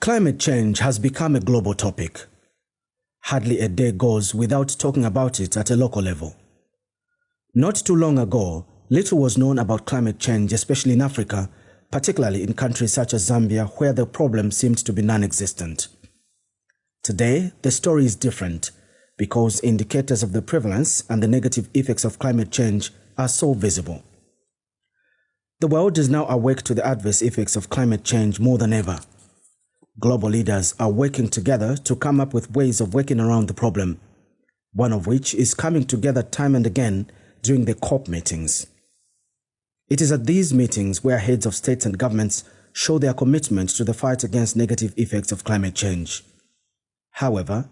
Climate change has become a global topic. Hardly a day goes without talking about it at a local level. Not too long ago, little was known about climate change, especially in Africa, particularly in countries such as Zambia, where the problem seemed to be non-existent. Today, the story is different because indicators of the prevalence and the negative effects of climate change are so visible. The world is now awake to the adverse effects of climate change more than ever. Global leaders are working together to come up with ways of working around the problem, one of which is coming together time and again during the COP meetings. It is at these meetings where heads of states and governments show their commitment to the fight against negative effects of climate change. However,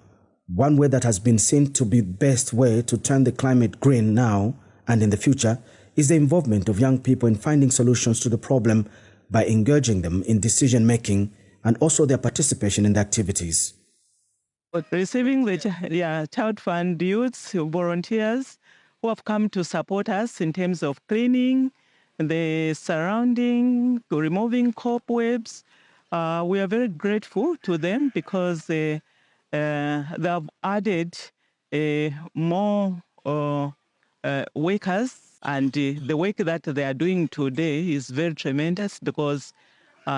one way that has been seen to be the best way to turn the climate green now and in the future is the involvement of young people in finding solutions to the problem by engaging them in decision-making and also their participation in the activities. Receiving the ChildFund youths, volunteers who have come to support us in terms of cleaning the surrounding, removing cobwebs. We are very grateful to them because they have added more workers, and the work that they are doing today is very tremendous because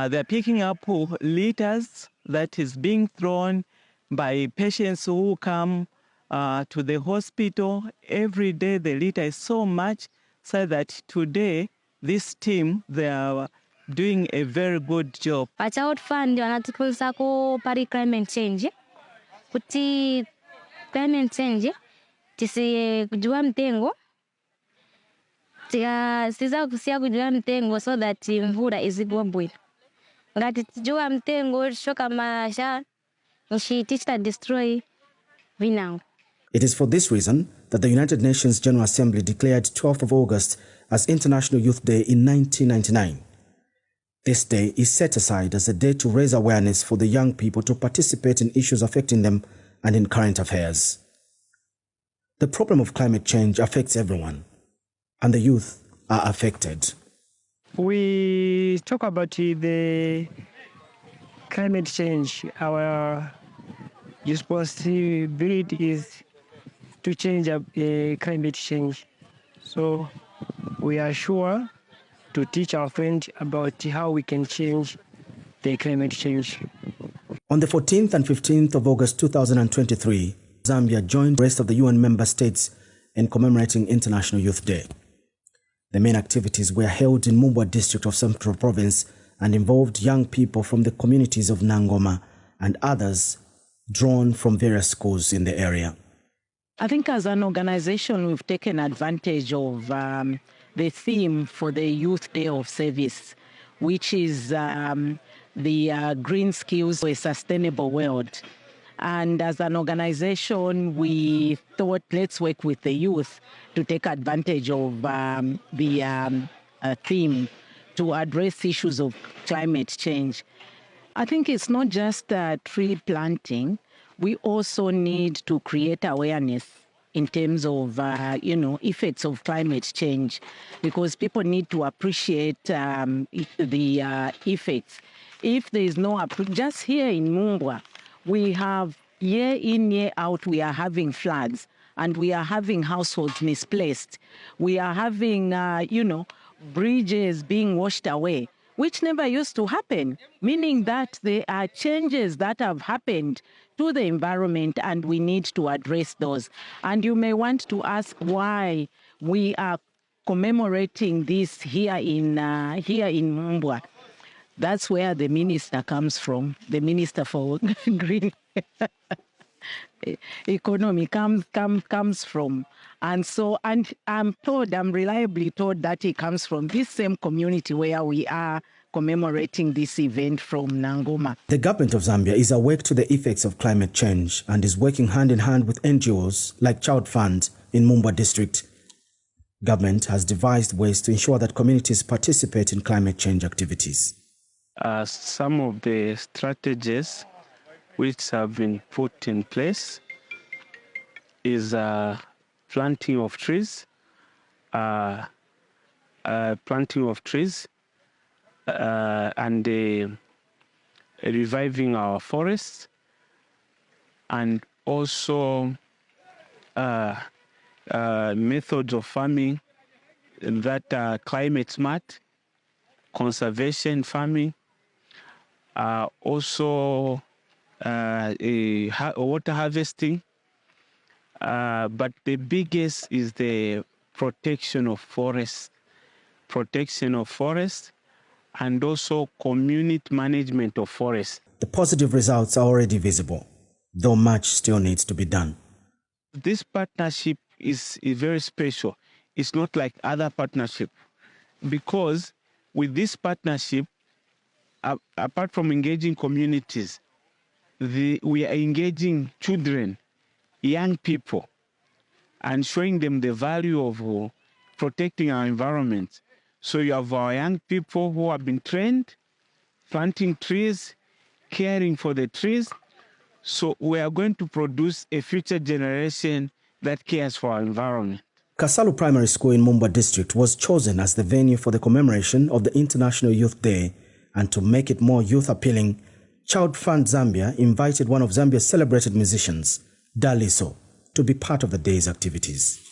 they're picking up litters that is being thrown by patients who come to the hospital. Every day the litter is so much so that today this team, they are doing a very good job. ChildFund wanatufunza ku pari climate change. Kuti climate change tisi kujua mtengo. Siza kusia kujua mtengo so that mvura izigwa. Ngati tijua mtengo shoka masha nshitista destroy vinango. It is for this reason that the United Nations General Assembly declared 12th of August as International Youth Day in 1999. This day is set aside as a day to raise awareness for the young people to participate in issues affecting them and in current affairs. The problem of climate change affects everyone, and the youth are affected. We talk about the climate change. Our responsibility is to change climate change. So we are sure to teach our friends about how we can change the climate change. On the 14th and 15th of August 2023, Zambia joined the rest of the UN member states in commemorating International Youth Day. The main activities were held in Mumbwa District of Central Province and involved young people from the communities of Nangoma and others drawn from various schools in the area. I think as an organization, we've taken advantage of the theme for the Youth Day of Service, which is the green skills for a sustainable world. And as an organization, we thought, let's work with the youth to take advantage of the theme to address issues of climate change. I think it's not just tree planting. We also need to create awareness in terms of, effects of climate change, because people need to appreciate the effects. If there is no, just here in Mumbwa, we have year in, year out, we are having floods and we are having households misplaced. We are having, bridges being washed away, which never used to happen, meaning that there are changes that have happened to the environment and we need to address those. And you may want to ask why we are commemorating this here in Mumbwa. That's where the minister comes from, the Minister for Green Economy comes from. And so, and I'm reliably told that he comes from this same community where we are commemorating this event from Nangoma. The government of Zambia is awake to the effects of climate change and is working hand in hand with NGOs like ChildFund in Mumbwa District. Government has devised ways to ensure that communities participate in climate change activities. Some of the strategies which have been put in place is planting of trees, and reviving our forests, and also methods of farming that are climate smart, conservation farming, also water harvesting. But the biggest is the protection of forests, and also community management of forests. The positive results are already visible, though much still needs to be done. This partnership is very special. It's not like other partnerships, because with this partnership, apart from engaging communities, we are engaging children, young people, and showing them the value of protecting our environment. So you have our young people who have been trained, planting trees, caring for the trees. So we are going to produce a future generation that cares for our environment. Kasalu Primary School in Mumbwa District was chosen as the venue for the commemoration of the International Youth Day, and to make it more youth appealing, ChildFund Zambia invited one of Zambia's celebrated musicians, Daliso, to be part of the day's activities.